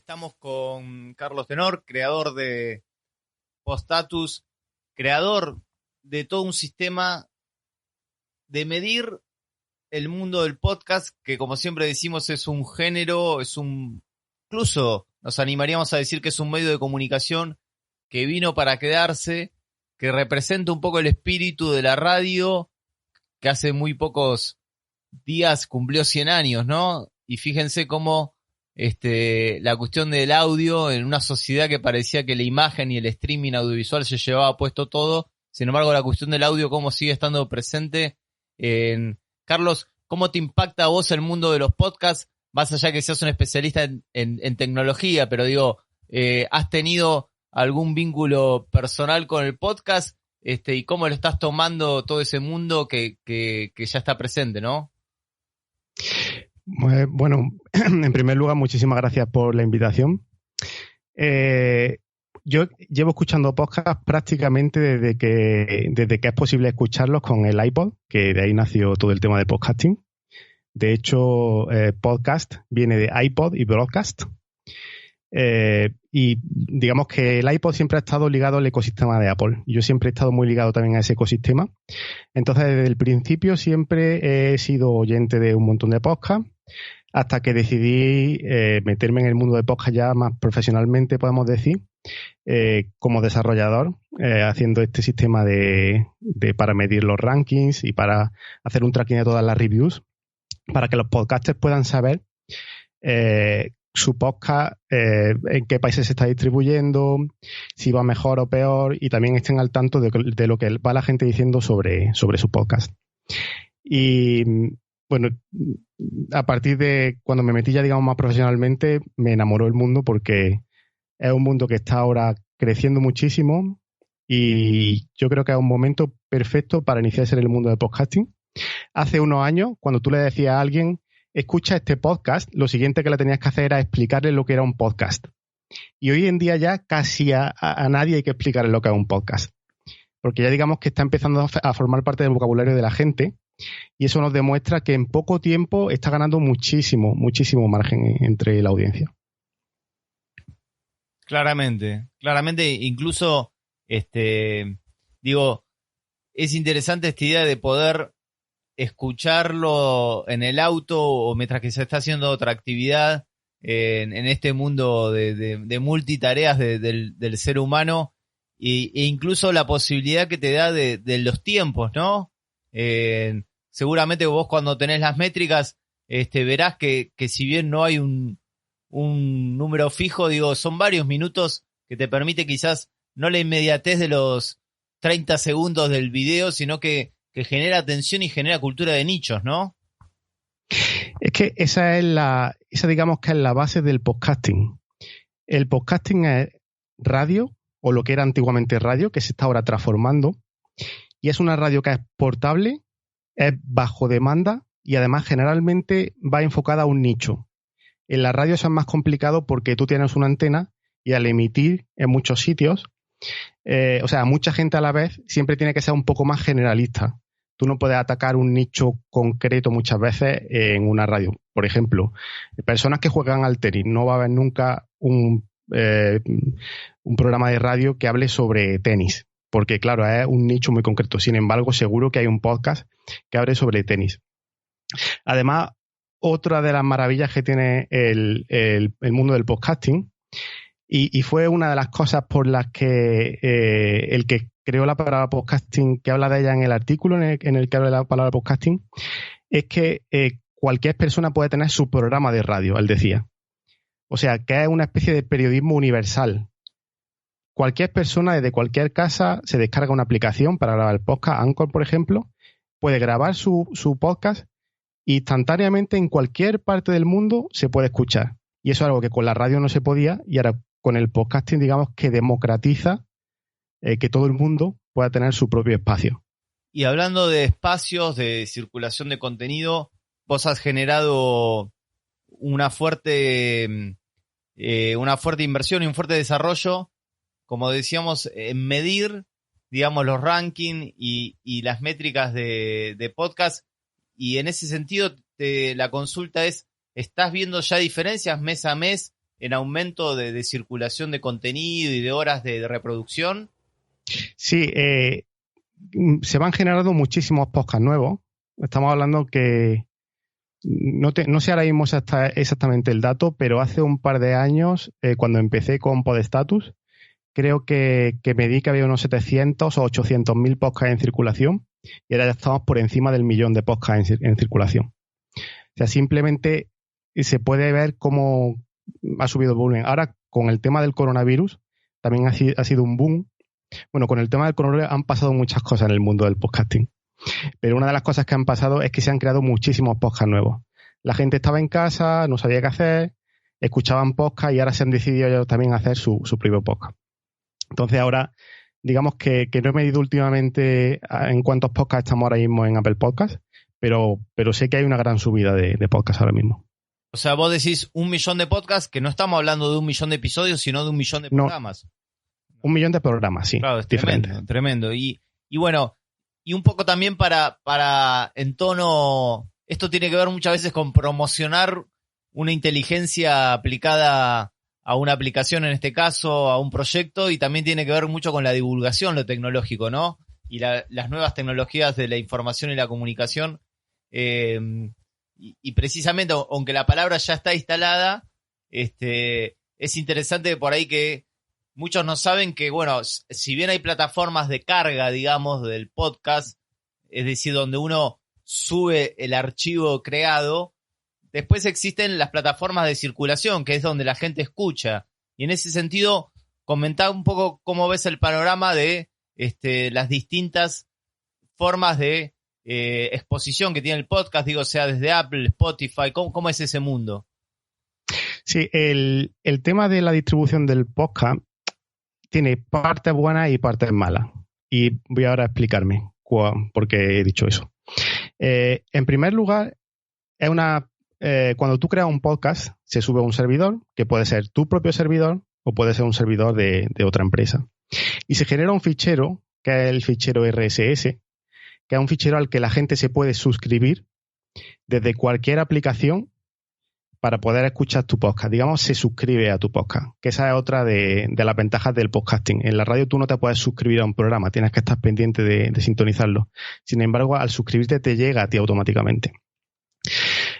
Estamos con Carlos Tenor, creador de Postatus, creador de todo un sistema de medir el mundo del podcast, que como siempre decimos es un género, incluso nos animaríamos a decir que es un medio de comunicación que vino para quedarse, que representa un poco el espíritu de la radio, que hace muy pocos días cumplió 100 años, ¿no? Y fíjense cómo la cuestión del audio en una sociedad que parecía que la imagen y el streaming audiovisual se llevaba puesto todo. Sin embargo, la cuestión del audio, cómo sigue estando presente. Carlos, ¿cómo te impacta a vos el mundo de los podcasts? Más allá que seas un especialista en tecnología, pero digo, ¿has tenido algún vínculo personal con el podcast? ¿Y cómo lo estás tomando todo ese mundo que ya está presente, ¿no? Bueno, en primer lugar, muchísimas gracias por la invitación. Yo llevo escuchando podcast prácticamente desde que es posible escucharlos con el iPod, que de ahí nació todo el tema de podcasting. De hecho, podcast viene de iPod y broadcast. Y digamos que el iPod siempre ha estado ligado al ecosistema de Apple. Yo siempre he estado muy ligado también a ese ecosistema. Entonces, desde el principio siempre he sido oyente de un montón de podcasts, hasta que decidí meterme en el mundo de podcast ya más profesionalmente, podemos decir, como desarrollador, haciendo este sistema para medir los rankings y para hacer un tracking de todas las reviews, para que los podcasters puedan saber su podcast, en qué países se está distribuyendo, si va mejor o peor, y también estén al tanto de lo que va la gente diciendo sobre su podcast. Y bueno, a partir de cuando me metí ya, digamos, más profesionalmente, me enamoró el mundo, porque es un mundo que está ahora creciendo muchísimo y yo creo que es un momento perfecto para iniciarse en el mundo del podcasting. Hace unos años, cuando tú le decías a alguien, escucha este podcast, lo siguiente que le tenías que hacer era explicarle lo que era un podcast. Y hoy en día ya casi a nadie hay que explicarle lo que es un podcast, porque ya digamos que está empezando a formar parte del vocabulario de la gente, y eso nos demuestra que en poco tiempo está ganando muchísimo margen entre la audiencia. Claramente, incluso, digo, es interesante esta idea de poder escucharlo en el auto o mientras que se está haciendo otra actividad en este mundo de multitareas del ser humano, e incluso la posibilidad que te da de los tiempos, ¿no? Seguramente vos cuando tenés las métricas verás que si bien no hay un número fijo, digo, son varios minutos que te permite quizás no la inmediatez de los 30 segundos del video, sino que genera atención y genera cultura de nichos, ¿no? Es que esa digamos que es la base del podcasting. El podcasting es radio, o lo que era antiguamente radio, que se está ahora transformando, y es una radio que es portable, es bajo demanda y además generalmente va enfocada a un nicho. En la radio eso es más complicado porque tú tienes una antena y al emitir en muchos sitios, mucha gente a la vez, siempre tiene que ser un poco más generalista. Tú no puedes atacar un nicho concreto muchas veces en una radio. Por ejemplo, personas que juegan al tenis, no va a haber nunca un programa de radio que hable sobre tenis, porque claro, es un nicho muy concreto. Sin embargo, seguro que hay un podcast que hable sobre tenis. Además, otra de las maravillas que tiene el mundo del podcasting, y fue una de las cosas por las que el que creó la palabra podcasting, que habla de ella en el artículo en el que habla de la palabra podcasting, es que cualquier persona puede tener su programa de radio, él decía. O sea, que es una especie de periodismo universal. Cualquier persona desde cualquier casa se descarga una aplicación para grabar el podcast, Anchor, por ejemplo, puede grabar su podcast instantáneamente en cualquier parte del mundo se puede escuchar. Y eso es algo que con la radio no se podía, y ahora con el podcasting, digamos, que democratiza que todo el mundo pueda tener su propio espacio. Y hablando de espacios, de circulación de contenido, vos has generado una fuerte inversión y un fuerte desarrollo, como decíamos, en medir, digamos, los rankings y las métricas de podcast. Y en ese sentido, la consulta es, ¿estás viendo ya diferencias mes a mes en aumento de circulación de contenido y de horas de reproducción. Sí, se van generando muchísimos podcasts nuevos. Estamos hablando que no sé ahora mismo exactamente el dato, pero hace un par de años, cuando empecé con Podstatus, creo que me di que había unos 700 o 800 mil podcasts en circulación y ahora ya estamos por encima del 1.000.000 de podcasts en circulación. O sea, simplemente se puede ver cómo ha subido el volumen. Ahora, con el tema del coronavirus, también ha sido un boom. Bueno, con el tema del coronavirus han pasado muchas cosas en el mundo del podcasting. Pero una de las cosas que han pasado es que se han creado muchísimos podcasts nuevos. La gente estaba en casa, no sabía qué hacer, escuchaban podcast y ahora se han decidido ellos también hacer su propio podcast. Entonces ahora, digamos que no he medido últimamente en cuántos podcasts estamos ahora mismo en Apple Podcasts, pero sé que hay una gran subida de podcasts ahora mismo. O sea, vos decís 1.000.000 de podcasts, que no estamos hablando de 1.000.000 de episodios, sino de 1.000.000 de programas. 1.000.000 de programas, sí. Claro, es diferente. tremendo. Y bueno, y un poco también para en tono, esto tiene que ver muchas veces con promocionar una inteligencia aplicada a una aplicación, en este caso, a un proyecto, y también tiene que ver mucho con la divulgación, lo tecnológico, ¿no? Y las nuevas tecnologías de la información y la comunicación. Y precisamente, aunque la palabra ya está instalada, es interesante por ahí que muchos no saben que, bueno, si bien hay plataformas de carga, digamos, del podcast, es decir, donde uno sube el archivo creado, después existen las plataformas de circulación, que es donde la gente escucha. Y en ese sentido, comentá un poco cómo ves el panorama de las distintas formas de exposición que tiene el podcast, digo, sea desde Apple, Spotify, ¿cómo es ese mundo? Sí, el tema de la distribución del podcast tiene partes buenas y partes malas. Y voy ahora a explicarme por qué he dicho eso. En primer lugar, cuando tú creas un podcast, se sube a un servidor, que puede ser tu propio servidor o puede ser un servidor de otra empresa. Y se genera un fichero, que es el fichero RSS, que es un fichero al que la gente se puede suscribir desde cualquier aplicación para poder escuchar tu podcast. Digamos, se suscribe a tu podcast, que esa es otra de las ventajas del podcasting. En la radio tú no te puedes suscribir a un programa, tienes que estar pendiente de sintonizarlo. Sin embargo, al suscribirte te llega a ti automáticamente.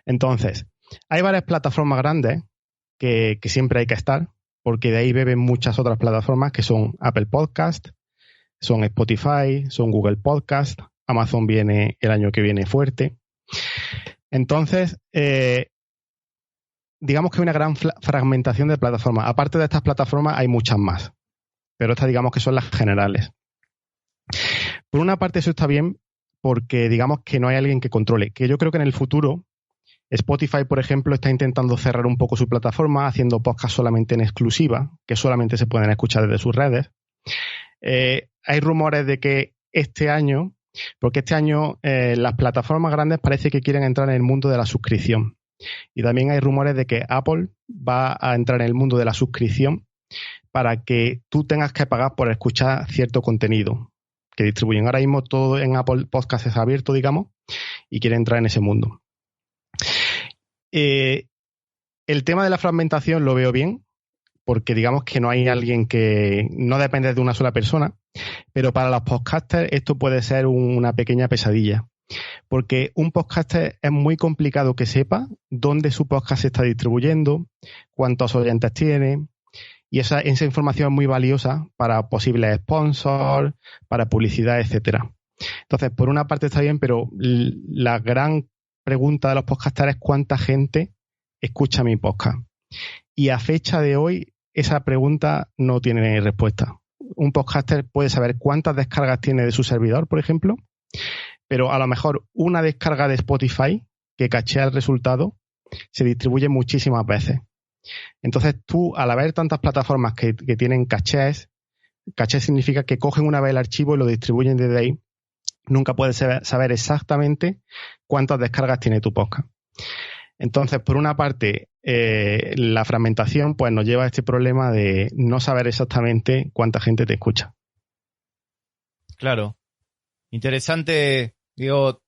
Entonces, hay varias plataformas grandes que siempre hay que estar, porque de ahí beben muchas otras plataformas que son Apple Podcast, son Spotify, son Google Podcast, Amazon viene el año que viene fuerte. Entonces, digamos que hay una gran fragmentación de plataformas. Aparte de estas plataformas hay muchas más, pero estas digamos que son las generales. Por una parte eso está bien porque digamos que no hay alguien que controle, que yo creo que en el futuro Spotify, por ejemplo, está intentando cerrar un poco su plataforma, haciendo podcasts solamente en exclusiva, que solamente se pueden escuchar desde sus redes. Hay rumores de que este año las plataformas grandes parece que quieren entrar en el mundo de la suscripción. Y también hay rumores de que Apple va a entrar en el mundo de la suscripción para que tú tengas que pagar por escuchar cierto contenido que distribuyen. Ahora mismo todo en Apple Podcast es abierto, digamos, y quiere entrar en ese mundo. El tema de la fragmentación lo veo bien, porque digamos que no hay alguien que no depende de una sola persona, pero para los podcasters esto puede ser una pequeña pesadilla, porque un podcaster es muy complicado que sepa dónde su podcast se está distribuyendo, cuántos oyentes tiene, y esa información es muy valiosa para posibles sponsors, para publicidad, etcétera. Entonces, por una parte está bien, pero la gran pregunta de los podcasters es cuánta gente escucha mi podcast. Y a fecha de hoy, esa pregunta no tiene respuesta. Un podcaster puede saber cuántas descargas tiene de su servidor, por ejemplo, pero a lo mejor una descarga de Spotify que cachea el resultado se distribuye muchísimas veces. Entonces tú, al haber tantas plataformas que tienen cachés significa que cogen una vez el archivo y lo distribuyen desde ahí. Nunca puedes saber exactamente cuántas descargas tiene tu podcast. Entonces, por una parte, la fragmentación pues nos lleva a este problema de no saber exactamente cuánta gente te escucha. Claro. Interesante, digo,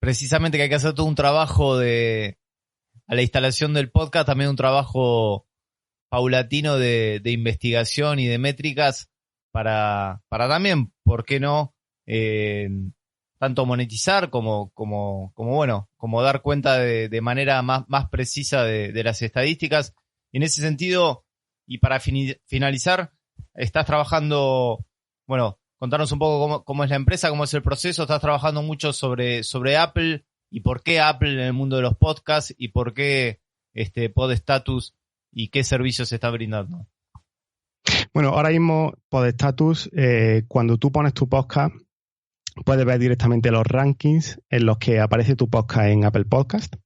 precisamente que hay que hacer todo un trabajo a la instalación del podcast, también un trabajo paulatino de investigación y de métricas para también, ¿por qué no? Tanto monetizar como dar cuenta de manera más precisa de las estadísticas. Y en ese sentido, y para finalizar, estás trabajando, contarnos un poco cómo es la empresa, cómo es el proceso. Estás trabajando mucho sobre Apple y por qué Apple en el mundo de los podcasts y por qué Podstatus y qué servicios se está brindando. Bueno, ahora mismo Podstatus, cuando tú pones tu podcast, puedes ver directamente los rankings en los que aparece tu podcast en Apple Podcast.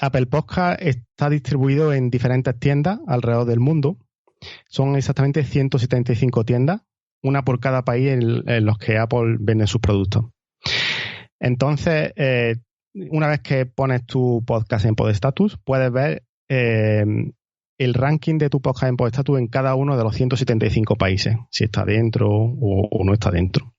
Apple Podcast está distribuido en diferentes tiendas alrededor del mundo. Son exactamente 175 tiendas, una por cada país en los que Apple vende sus productos. Entonces, una vez que pones tu podcast en Podstatus, puedes ver el ranking de tu podcast en Podstatus en cada uno de los 175 países, si está dentro o no está dentro.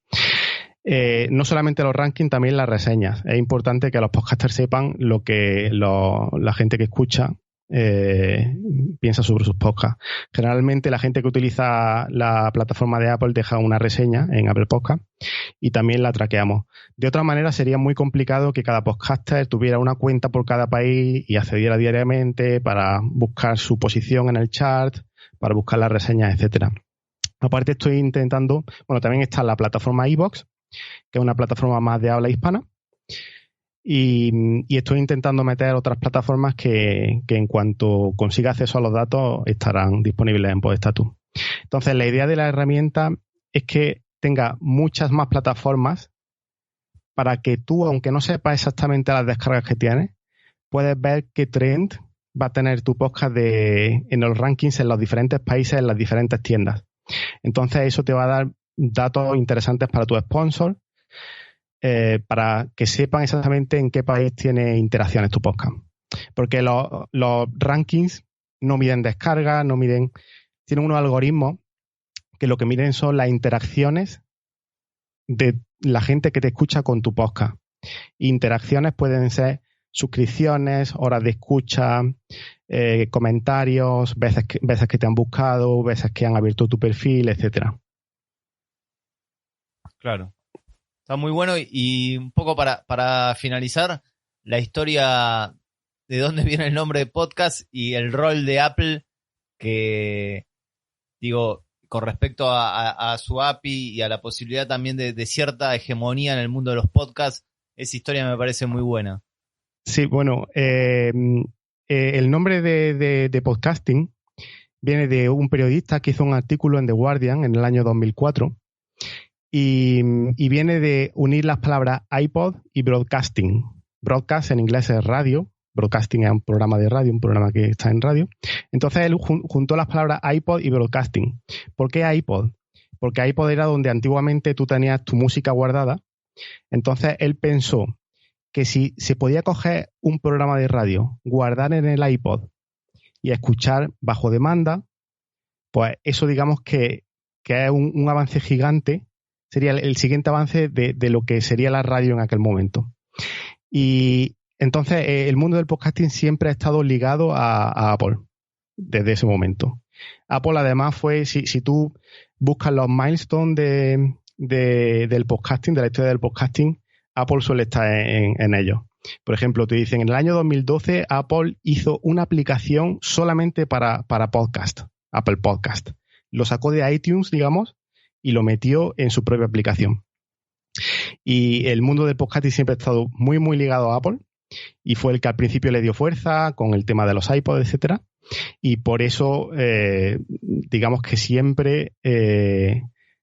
No solamente los rankings, también las reseñas. Es importante que los podcasters sepan lo que la gente que escucha piensa sobre sus podcasts. Generalmente la gente que utiliza la plataforma de Apple deja una reseña en Apple Podcast y también la traqueamos. De otra manera sería muy complicado que cada podcaster tuviera una cuenta por cada país y accediera diariamente para buscar su posición en el chart, para buscar las reseñas, etcétera. Aparte estoy intentando, también está la plataforma iVoox, que es una plataforma más de habla hispana, y estoy intentando meter otras plataformas que en cuanto consiga acceso a los datos estarán disponibles en Podstatus. Entonces, la idea de la herramienta es que tenga muchas más plataformas para que tú, aunque no sepas exactamente las descargas que tienes, puedes ver qué trend va a tener tu podcast en los rankings en los diferentes países, en las diferentes tiendas. Entonces, eso te va a dar datos interesantes para tu sponsor, para que sepan exactamente en qué país tiene interacciones tu podcast. Porque los rankings no miden descargas, tienen unos algoritmos que lo que miden son las interacciones de la gente que te escucha con tu podcast. Interacciones pueden ser suscripciones, horas de escucha, comentarios, veces que te han buscado, veces que han abierto tu perfil, etcétera. Claro. Está muy bueno y un poco para finalizar, la historia de dónde viene el nombre de podcast y el rol de Apple que, con respecto a su API y a la posibilidad también de cierta hegemonía en el mundo de los podcasts, esa historia me parece muy buena. Sí, el nombre de podcasting viene de un periodista que hizo un artículo en The Guardian en el año 2004 y viene de unir las palabras iPod y broadcasting. Broadcast en inglés es radio, broadcasting es un programa de radio, un programa que está en radio. Entonces él juntó las palabras iPod y broadcasting. ¿Por qué iPod? Porque iPod era donde antiguamente tú tenías tu música guardada. Entonces él pensó que si se podía coger un programa de radio, guardar en el iPod y escuchar bajo demanda, pues eso digamos que es un avance gigante, sería el siguiente avance de lo que sería la radio en aquel momento. Y entonces el mundo del podcasting siempre ha estado ligado a Apple desde ese momento. Apple además fue, si tú buscas los milestones del podcasting, de la historia del podcasting, Apple suele estar en ellos. Por ejemplo, te dicen, en el año 2012 Apple hizo una aplicación solamente para podcast, Apple Podcast. Lo sacó de iTunes, digamos, y lo metió en su propia aplicación. Y el mundo del podcasting siempre ha estado muy, muy ligado a Apple y fue el que al principio le dio fuerza con el tema de los iPods, etcétera. Y por eso, digamos que siempre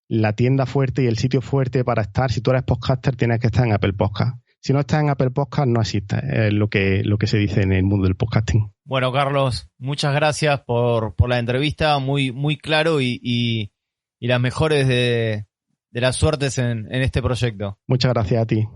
la tienda fuerte y el sitio fuerte para estar, si tú eres podcaster, tienes que estar en Apple Podcast. Si no estás en Apple Podcast, no existe. Es lo que se dice en el mundo del podcasting. Bueno, Carlos, muchas gracias por la entrevista, muy, muy claro y las mejores de las suertes en este proyecto. Muchas gracias a ti.